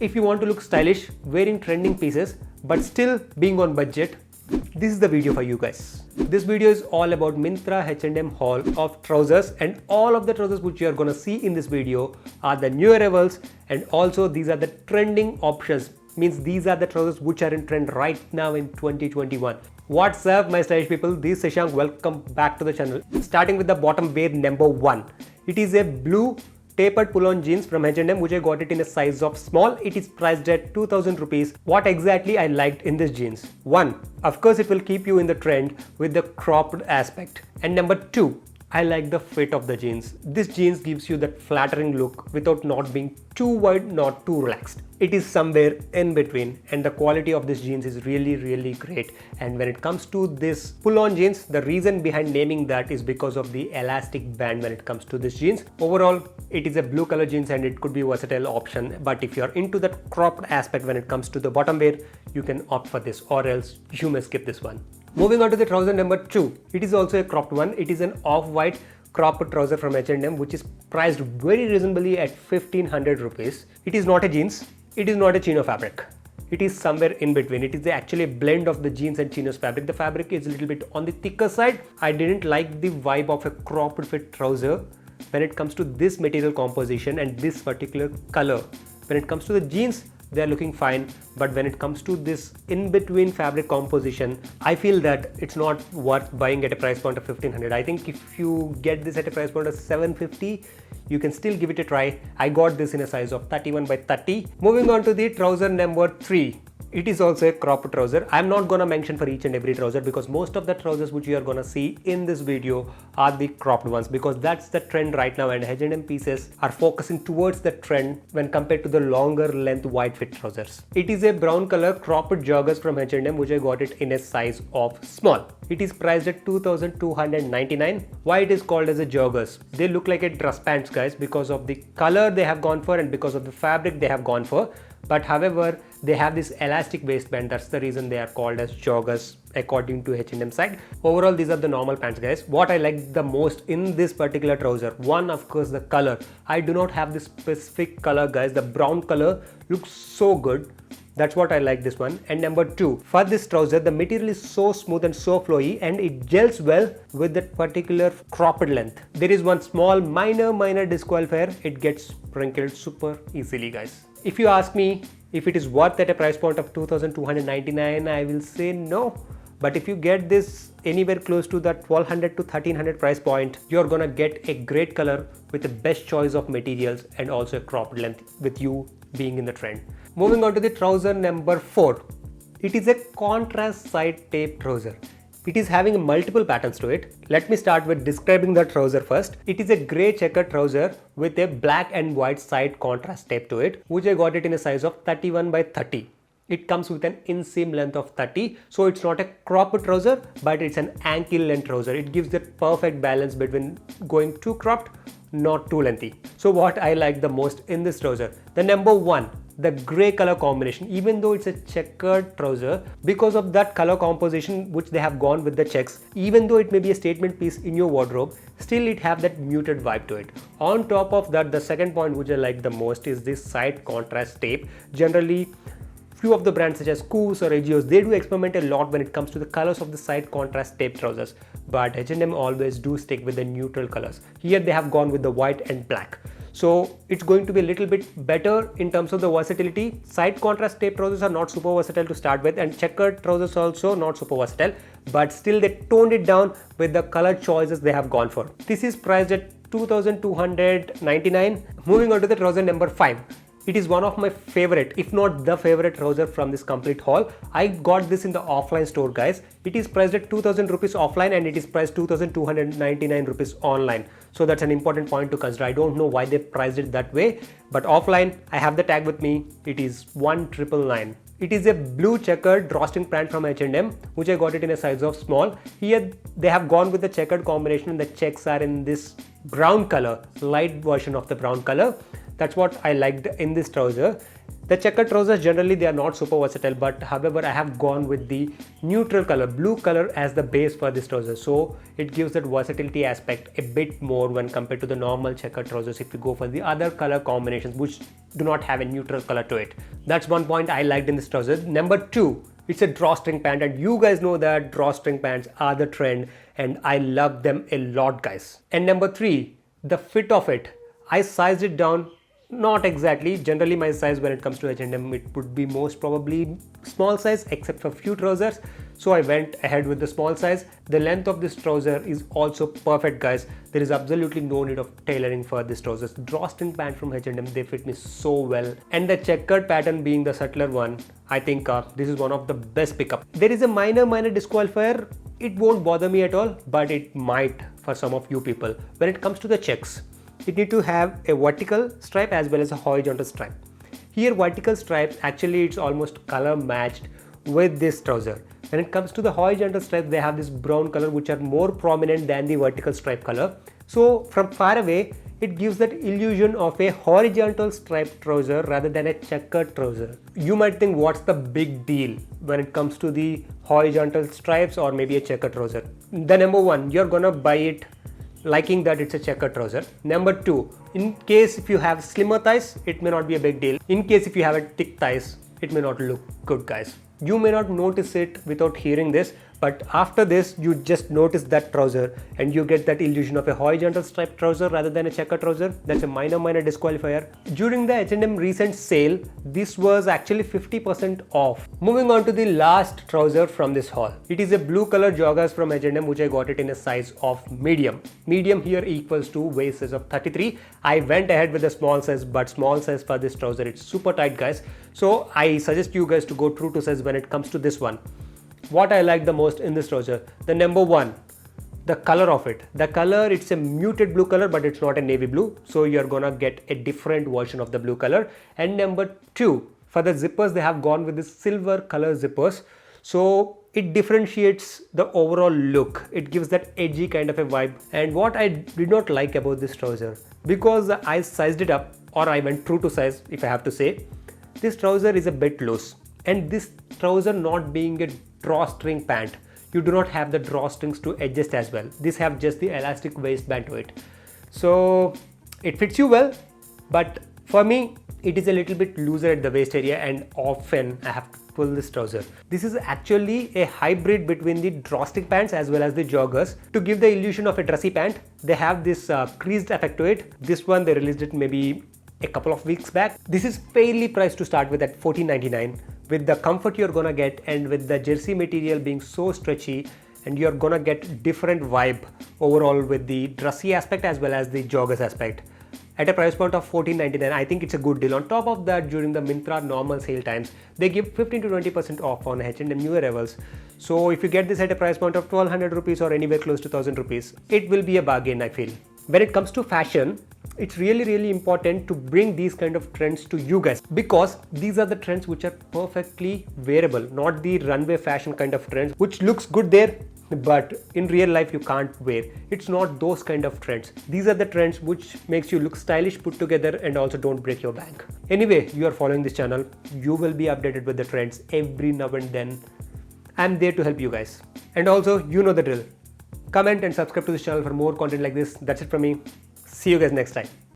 If you want to look stylish, wearing trending pieces, but still being on budget, this is the video for you guys. This video is all about Myntra H&M haul of trousers, and all of the trousers which you are gonna see in this video are the new arrivals, and also these are the trending options. Means these are the trousers which are in trend right now in 2021. What's up my stylish people, this is Shashank. Welcome back to the channel. Starting with the bottom wear number 1. It is a blue tapered pull-on jeans from H&M which I got it in a size of small. It is priced at 2000 rupees. What exactly I liked in this jeans? 1. Of course it will keep you in the trend with the cropped aspect. And number 2. I like the fit of the jeans. This jeans gives you that flattering look without not being too wide, not too relaxed. It is somewhere in between, and the quality of this jeans is really great. And when it comes to this pull-on jeans, the reason behind naming that is because of the elastic band when it comes to this jeans. Overall, it is a blue color jeans and it could be a versatile option, but if you are into that cropped aspect when it comes to the bottom wear, you can opt for this, or else you may skip this one. Moving on to the trouser number 2. It is also a cropped one. It is an off-white cropped trouser from H&M which is priced very reasonably at 1500 rupees. It is not a jeans. It is not a chino fabric. It is somewhere in between. It is actually a blend of the jeans and chinos fabric. The fabric is a little bit on the thicker side. I didn't like the vibe of a cropped fit trouser when it comes to this material composition and this particular color. When it comes to the jeans, they are looking fine, but when it comes to this in-between fabric composition, I feel that it's not worth buying at a price point of 1500. I think if you get this at a price point of 750, you can still give it a try. I got this in a size of 31 by 30. Moving on to the trouser number 3. It is also a cropped trouser. I'm not gonna mention for each and every trouser because most of the trousers which you are gonna see in this video are the cropped ones, because that's the trend right now, and H&M pieces are focusing towards the trend when compared to the longer length wide fit trousers. It is a brown color cropped joggers from H&M which I got it in a size of small. It is priced at 2299. Why it is called as a joggers? They look like a dress pants guys because of the color they have gone for and because of the fabric they have gone for. But however, they have this elastic waistband. That's the reason they are called as joggers according to H&M side. Overall, these are the normal pants guys. What I like the most in this particular trouser, one, of course, the color. I do not have this specific color guys. The brown color looks so good. That's what I like this one. And number 2, for this trouser, the material is so smooth and so flowy and it gels well with that particular cropped length. There is one small minor disqualifier. It gets wrinkled super easily guys. If you ask me if it is worth at a price point of 2299, I will say no. But if you get this anywhere close to that 1200 to 1300 price point, you're gonna get a great color with the best choice of materials and also a cropped length with you being in the trend. Moving on to the trouser number 4. It is a contrast side tape trouser. It is having multiple patterns to it. Let me start with describing the trouser first. It is a grey checkered trouser with a black and white side contrast tape to it, which I got it in a size of 31 by 30. It comes with an inseam length of 30, so it's not a cropped trouser, but it's an ankle length trouser. It gives the perfect balance between going too cropped, not too lengthy. So what I like the most in this trouser, the number 1, the grey color combination. Even though it's a checkered trouser, because of that color composition which they have gone with the checks, even though it may be a statement piece in your wardrobe, still it have that muted vibe to it. On top of that, the second point which I like the most is this side contrast tape. Generally, few of the brands such as Koos or Agios, they do experiment a lot when it comes to the colors of the side contrast tape trousers, but H&M always do stick with the neutral colors. Here they have gone with the white and black. So it's going to be a little bit better in terms of the versatility. Side contrast tape trousers are not super versatile to start with, and checkered trousers also not super versatile, but still they toned it down with the color choices they have gone for. This is priced at 2299. Moving on to the trouser number 5. It is one of my favorite, if not the favorite trouser from this complete haul. I got this in the offline store guys. It is priced at 2000 rupees offline and it is priced 2299 rupees online. So that's an important point to consider. I don't know why they priced it that way, but offline, I have the tag with me. It is 1999. It is a blue checkered drawstring pant from H&M, which I got it in a size of small. Here they have gone with the checkered combination and the checks are in this brown color, light version of the brown color. That's what I liked in this trouser. The checkered trousers generally they are not super versatile, but however I have gone with the neutral color, blue color as the base for this trouser. So it gives that versatility aspect a bit more when compared to the normal checkered trousers if you go for the other color combinations which do not have a neutral color to it. That's one point I liked in this trouser. Number 2, it's a drawstring pant, and you guys know that drawstring pants are the trend and I love them a lot, guys. And number 3, the fit of it. I sized it down, not exactly. Generally my size when it comes to H&M, it would be most probably small size except for few trousers. So I went ahead with the small size. The length of this trouser is also perfect, guys. There is absolutely no need of tailoring for this trousers. Drawstring pant from H&M, they fit me so well. And the checkered pattern being the subtler one, I think this is one of the best pickup. There is a minor disqualifier. It won't bother me at all, but it might for some of you people. When it comes to the checks, it need to have a vertical stripe as well as a horizontal stripe. Here vertical stripes, actually it's almost color matched with this trouser. When it comes to the horizontal stripes, they have this brown color which are more prominent than the vertical stripe color. So from far away, it gives that illusion of a horizontal striped trouser rather than a checkered trouser. You might think, what's the big deal when it comes to the horizontal stripes or maybe a checkered trouser? The number 1, you're gonna buy it liking that it's a checkered trouser. Number 2, in case if you have slimmer thighs, it may not be a big deal. In case if you have a thick thighs, it may not look good, guys. You may not notice it without hearing this, but after this you just notice that trouser and you get that illusion of a horizontal striped trouser rather than a checkered trouser. That's a minor disqualifier. During the H&M recent sale, this was actually 50% off. Moving on to the last trouser from this haul. It is a blue color joggers from H&M which I got it in a size of medium. Medium here equals to waist size of 33. I went ahead with the small size, but small size for this trouser, it's super tight, guys. So I suggest you guys to go true to size when it comes to this one. What I like the most in this trouser, the number 1, the color of it. The color, it's a muted blue color, but it's not a navy blue. So you're gonna get a different version of the blue color. And number 2, for the zippers, they have gone with the silver color zippers. So it differentiates the overall look. It gives that edgy kind of a vibe. And what I did not like about this trouser, because I sized it up, or I went true to size if I have to say, this trouser is a bit loose. And this trouser not being a drawstring pant, you do not have the drawstrings to adjust as well. These have just the elastic waistband to it. So it fits you well, but for me, it is a little bit looser at the waist area and often I have to pull this trouser. This is actually a hybrid between the drawstring pants as well as the joggers. To give the illusion of a dressy pant, they have this creased effect to it. This one, they released it maybe a couple of weeks back. This is fairly priced to start with at $14.99. With the comfort you're gonna get and with the jersey material being so stretchy, and you're gonna get different vibe overall with the dressy aspect as well as the joggers aspect. At a price point of $14.99, I think it's a good deal. On top of that, during the Myntra normal sale times, they give 15 to 20% off on H&M new arrivals. So if you get this at a price point of 1200 rupees or anywhere close to 1000 rupees, it will be a bargain, I feel. When it comes to fashion, it's really important to bring these kind of trends to you guys, because these are the trends which are perfectly wearable, not the runway fashion kind of trends which looks good there but in real life you can't wear. It's not those kind of trends. These are the trends which makes you look stylish, put together, and also don't break your bank. Anyway, you are following this channel, you will be updated with the trends every now and then. I'm there to help you guys, and also you know the drill. Comment and subscribe to this channel for more content like this. That's it from me. See you guys next time.